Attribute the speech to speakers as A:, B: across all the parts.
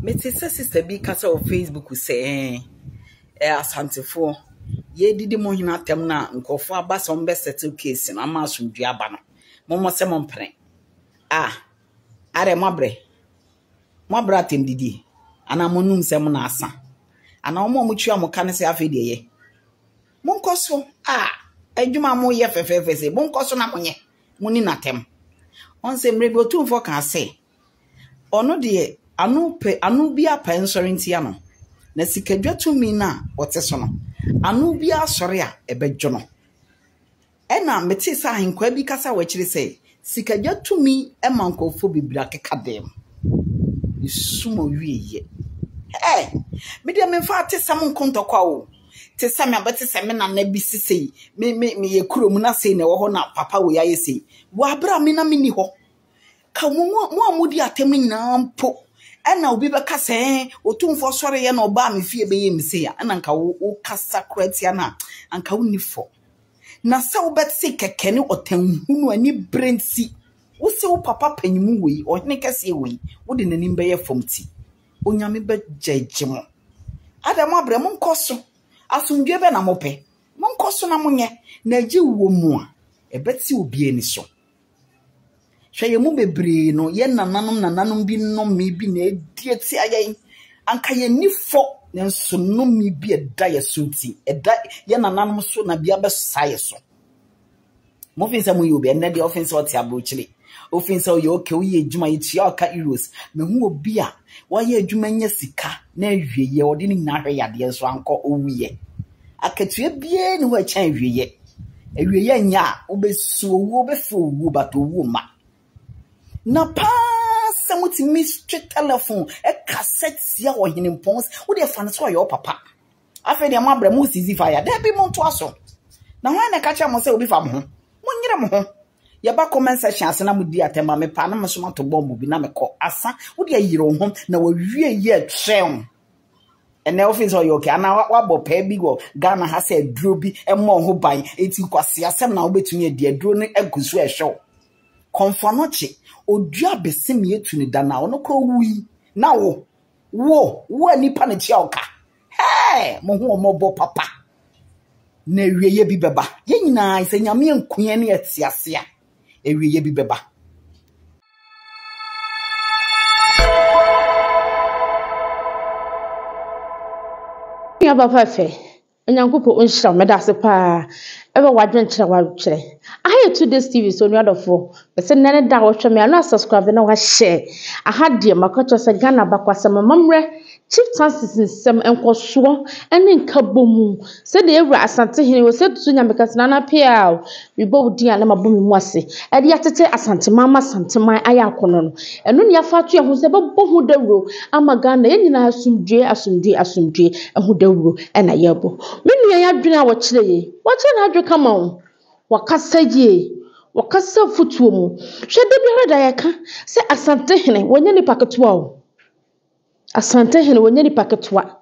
A: Mete sister bi kasa o Facebook say asantefo ye didi mo hina atem na nkofo abasa on be settle case na ma asomdua aba no mo se mo mpren are mobre atem didi ana monum se mo na asa ana mo twia mo ka ne se afi de ye mo nkoso adwuma mo ye fefefe se mo nkoso na monye muni natem on se mrebi otumfo kan se ono de anu bia pensori ntia no na sikadwa tumi na wote so no anu bia sori a ebedwo no ena meti sa ahinkwa bi kasa wachiri se sikadwa tumi emankofo bibira keka dem isumo wieye me dia me fa te sam nkontokwa o te sam abete se me na na bi sisei me ye kurom na sei na wo ho na papa wo ya yesei wo abra me na me ni ho ka mo amudi atem nyina mpo ena obi be kase otumfo sori ye na oba me fie be ye me sei ena nka wo kasa kratia na anka wo nifo na se wo bet se kekene otanhunu ani brenti wo se wo papa panyimu wei ohene kase wei wo de nanim be ye fomti onyame be jejemo adam abre mo nkoso asundwe be na mope mo nkoso na monye na gi wo mu a ebeti obi ani so hwe ye mu bebre no ye nananom bi no me bi na edieti ayen anka ye nifo nenso no me bi eda ye suti eda ye nananom so na bia be saye so mo fin se mo yo be na de offense oti abrochire offense o yo ke wo ye adwuma ye tia aka euros me hu obi a wo ye adwuma nya sika na hweye odi ni na hwe yade so anko owuye akatue bie ni ho achan hweye nya obesu owo obefu owo bato owo ma na pa samuti mystery telephone cassette ya wo hinin pons wo de fa ne so your papa afa de mo abra mo sisi fire de bi mo nto aso na ho na ka cha mo se obi fa mo ho mo nyire mo ho ya ba comment section ase na mo di atema me pa na me so mato bomb bi na me ko asa wo de yire ho na wo wie ye twem ene office o yoke ana wa bo pa bi go Ghana ha se aduro bi e mo ho ban eti kwase asem na wo betunye di aduro ne agusu e hwe konfonoche odua besimi etuni da na ono kro wi na wo nipa na chia oka mo hu omobo papa na wieye bi beba ye nyina ise nyame enkuye ne atiasea wieye bi beba
B: ya papa fe enyankopo onhira medase pa ebe wadwen kire I 2 days TV so nuadofo pese nene da wo hwe me ana subscribe na wa share aha de makoto se Ghana bakwasa mamamre chief chances nsem enkoso ene nkabomu se de ewura asante hene wo se tutu nyamekasina na pia we bo di ana mabomu mu ase e de atete asante mama santeman aya akono no eno ne afatu ehun se bo hu dawro ama Ghana ye nyina asumdue ehu dawro ena yebo menu ya dwena wo kire ye wo kire na adwe kama wo wakasa ye wakasa futuo mu hwede biara da yaka se asante hene wonye ni paketua o asante hene wonye ni paketua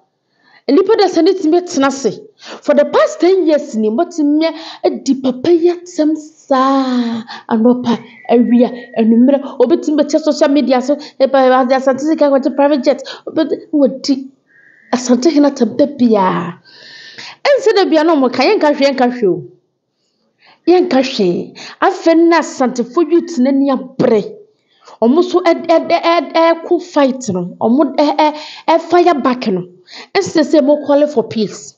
B: nipa da saniti betena se for the past 10 years ni motimye edi papa yatsam sa anopa awia enumere obetim betia social media so eba asante se ka kwete private jet obedi asante hene tababia ense da bia no mo kan yenka hwe o yenka hwe afenna santefo youth na ni abre omuso ku fight no omo fire back no ense mo call for peace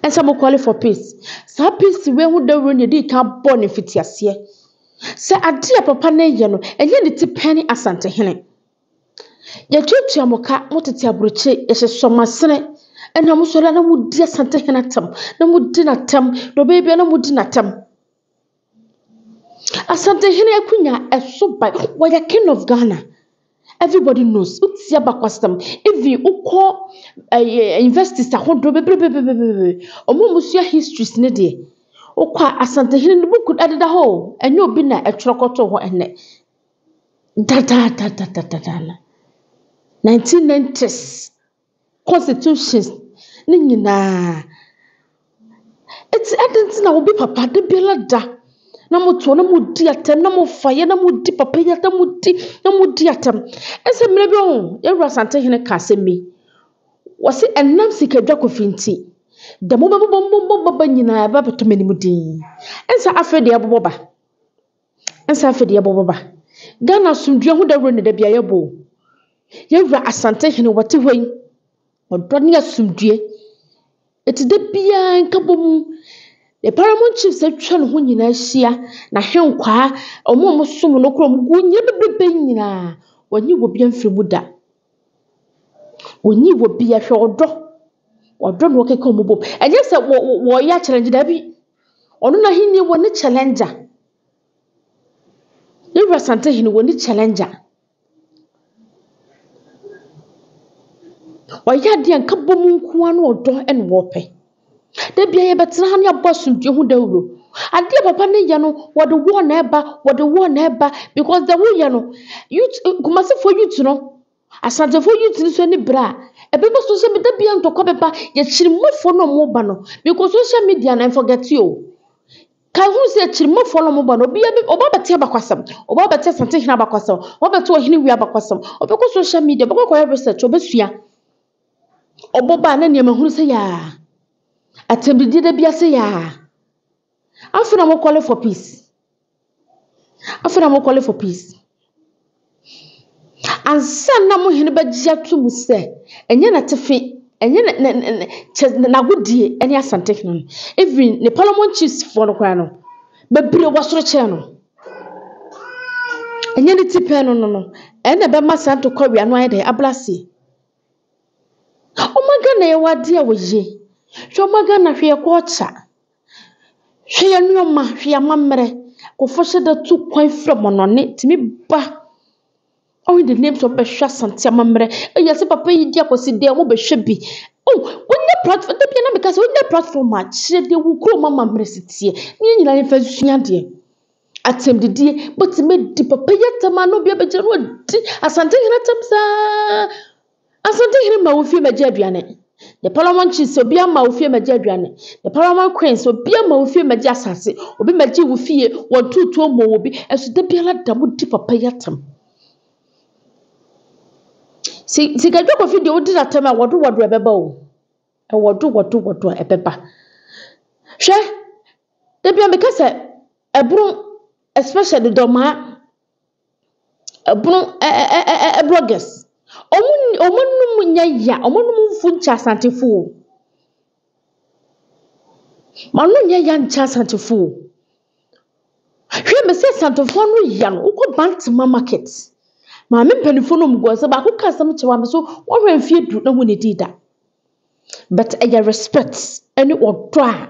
B: ense mo call for peace sa peace we hu dawro ne di ka born fitiase se ade papa na ye no enye ne ti pani asante hene ye tutu amoka motete abroche ye somasene ena musola na mudi asante hene tam na mudi na tam do baby na mudi na tam asante hene akunya eso by we king of Ghana. Everybody knows utia bakwastam if uko investors ahodo bebebebebe omo musia histories ne de ukwa asante hene no book adeda ho enye obi na etwrokoto ho ene dada 1990s constitutions ni nyina it's identity na obi papa de belada na moto na mudi atem na mo faye na mudi papa ya na mudi atem ese mre bi o yewura sante hene ka asemi wose enam sika dwa kofinti da mo baba nyina ba beto mani mudi ensa afede ya boboba Ghana sumdua hu da wuro ne da bia yebo yewura asante hene wote hoi odo ne asumdue eti da bia nkabom the Paramount Chief said twan ho nyina hia na hwenkwa omo som no krom gu nye bebe nyina wonyi wo bia mfremu da wonyi wo bia hwe odo no keke omo bom enye se wo ya challenge da bi ono na hini wo ne challenger Yewura Sante hini wo ne challenger wa ya de nkabom nko anu odo en wo pe da bia ye betra ha ne abosumdue hu dawuro ade papa ne ye no wode wo na eba because the wo ye no youth kumase for youth no asante for youth ni so ni bra ebebo social media bia ntokwa beba ye chirimofo no mo ba no because social media na forget you kai hu se chirimofo no mo ba no bia oba bete abakwasam oba bete sante hina abakwasam oba bete ohini wi abakwasam obeko social media obeko kwa research obesua oboba na ne mahunu se ya atembidi da bia se ya afuna mo call for peace ansa na mo hene ba gia tum se enye na tefe enye na godie ene asante hino even the Parliament Chiefs for no kwa no bebre wasoro che no enye ni tipe no ene be masanto kwawia no ayede ablase omaga na ye wade a woye shomaga na hwe kocha hwe nuoma hwe amamre ko foshe da tu kwan from onone timi ba all the names of Besha Santia Mamre, yes, papa, you dear was in there, what should be. Oh, when the platform, the piano because when the platform match, said they will call Mamma Mercy, near the first dear. Attempt the dear, but to make the papa yet a man no be a better word. As something in my with my Jabiane. The Parliament Chief so be a mouth my Jabiane. The Parliament Queen so be a mouth my Jassassi, or be my G with fear, 1 2 2 more will be as the piano double dip a payatum. See, get drop of video did at time I would do what rebel. I would do what a pepper. Share there be because a broom, especially the doma a broom a bloggers. Omun ya, omun funcha santifu. Manunya yan chance santifu. Here, Mr. Santofano yan, who could bank to my market. Ma me mpanifono mgo se ba ko kasam chewa me so wo hwemfie du na woni dida but I respect any odo a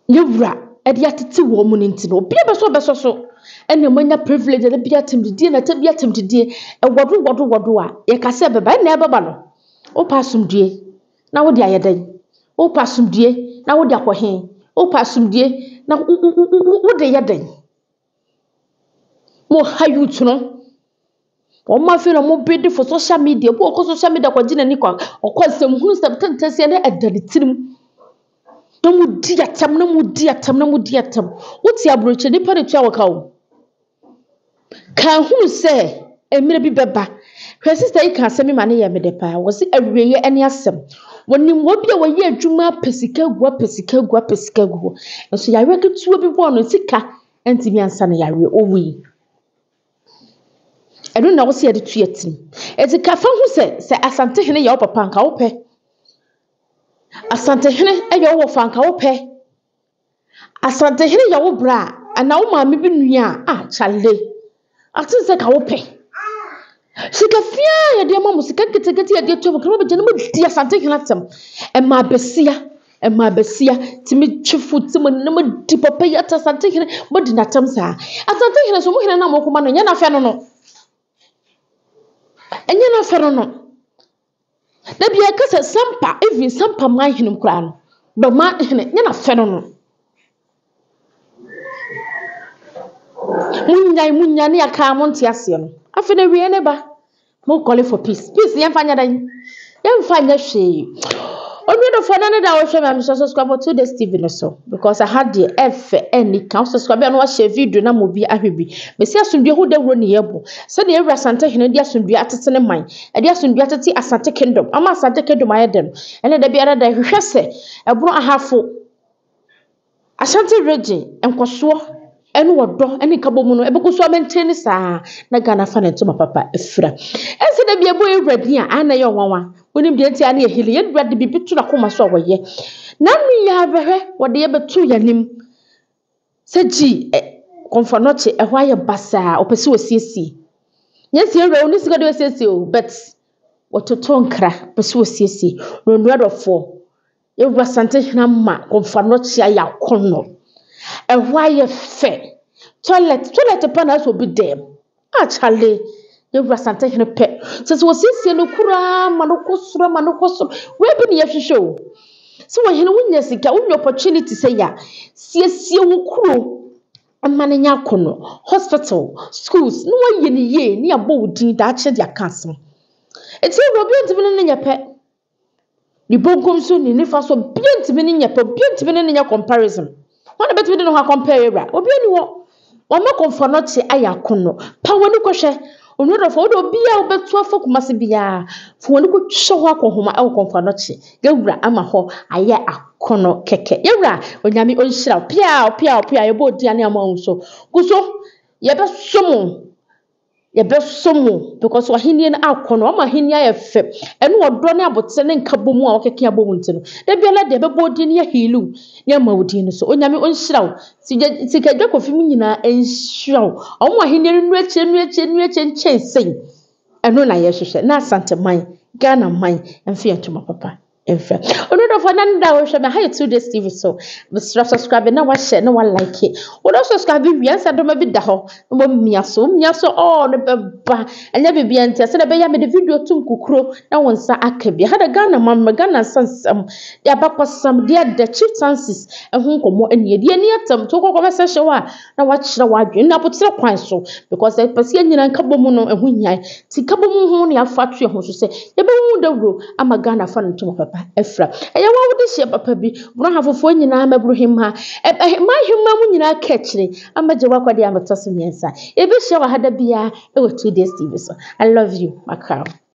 B: yewura e dia tete wo mu nti no bia beso so ene manya privilege na bia temdidi na tabia temdidi e wodo a ye kase beba na e baba no o pasumdue na wo dia yedan o pasumdue na wo dia kwohen o pasumdue na wo de yedan mo hayut no Oma feel mo bid for social media, bo social media kwa jina ni kwa okwasem hu sabtantase na adalitirim. No mudi atam. Woti abroche ni pare twa waka wo. Kan hu se emire bi beba. Hwe sister yi kan asemi mane ye mede pa. Wo se awiyeye ani asem. Wonim wo bia wo ye adwuma pesika gu. Enso yawe ketuo bi bo no sika entimi ansa na yawe owi. I don't know what's here to treat him. It's a cafe who said, Asante Hene, your papa, Kaupe. Asante Hene, and your fan Kaupe. Asante Hene, your bra, and now my maybe Charlie. After the Kaupe. She can fear your dear mamma, she can't get a dear to a gentleman, dear Sante Hene, and my Bessia, to me, chifu, someone no deeper pay at Asante Hene, but did not tell her. Asante Hene, so we no more command, and Yana Fano. And you know, Ferrono. There be a case sampa, even sampa my hinum crown. But my yana Ferrono. Munyani a camontiasian. I feel we never more calling for peace. Peace, young Fanya. Young Fanya she. Only the phone and I was showing subscribe to this TV no so because I had the F any count subscribe and watch a video na movie ahibi. Me see asundue who de run yebo. So the area Santa hene dia asundue atete mine. E dia asundue atete Asante Kingdom. Ama Asante Kingdom ayedem. Ene de biara da hwehwe se ebro ahafo Asante region enkoso enu wodo eni kabomu no ebekuso maintain saa na Ghana fa nto papa efra. Ense de bia boy ewradi a ana ye onwanwa. Onim de ntia na ehili ye ewradi bi bitu na koma so woye. Na nu ya behwe wode ye betu yanim. Se ji konfonoche ehwa ye basa opese osiesie. Nyesi ewra oni siga de osiesie o but wototo nkra opese osiesie. No nuadofo ewra Sante hina ma konfonoche ya kono. Ehwa ye fe. Toilet pana so be dem. Actually ewra Sante hina pe. So osiesie no kura manokosro. We bi ne ye hwehwe. So when you win sika win opportunity say ya siesie wo kuro amane nya kono hospital schools no waye ne ye ne abo wudin da ache dia kasem eti obi ntimi ne nya pe ni bonkom so ni nifa so bi ntimi ne nya pe bi ntimi ne nya comparison wana betimi ne ho compare ra obi ani wo ma konfonote aya kono pa woni kohwe onuro fo do bia obetu afokumase bia fo woni ko hwe ho akohoma e konfonote gewura ama ho aye akono keke yewura onyame onhira pia ye bo diane ama unso guso ye be somo because wahini na akono ama hini aye fe enu odo ne abote ne nkabomu a okeke abomu ntino de bia la de be bo di ne hilu ne ma wodi no so onyame onhira sika dwa kofimi nyina enhira omo ahini nu eche nchen enu na ye hwehwe na Asante man Ghana man emfe atuma papa emfe onodo for nan da wo hwe me ha 2 days TV so subscribe na wa share na wa like it wo do subscribe wi ansa do ma bi da ho mo miaso oh ne beba anya bibia ntia se na be ya me de video tum kukuro na wonsa akabi ha da Ghana man Ghana sansam de abakwasam de the chief chances ehun komo enie de ani atam to kokko se hyewa na wa kire wa adwen na potre kwan so because e pese nyina nkabomu no ehun nyai ti kabomu hu ne afatu ehun so se ye be hu dawro ama Ghana fa nto papa efra eya wa wode hye papa bi bro hafofo nyina mabruhim ha ma hwema mu nyina ka kire amaje wakwade amatoso miensa e be hye wa hada bia e wo 2 days TV so I love you Macau.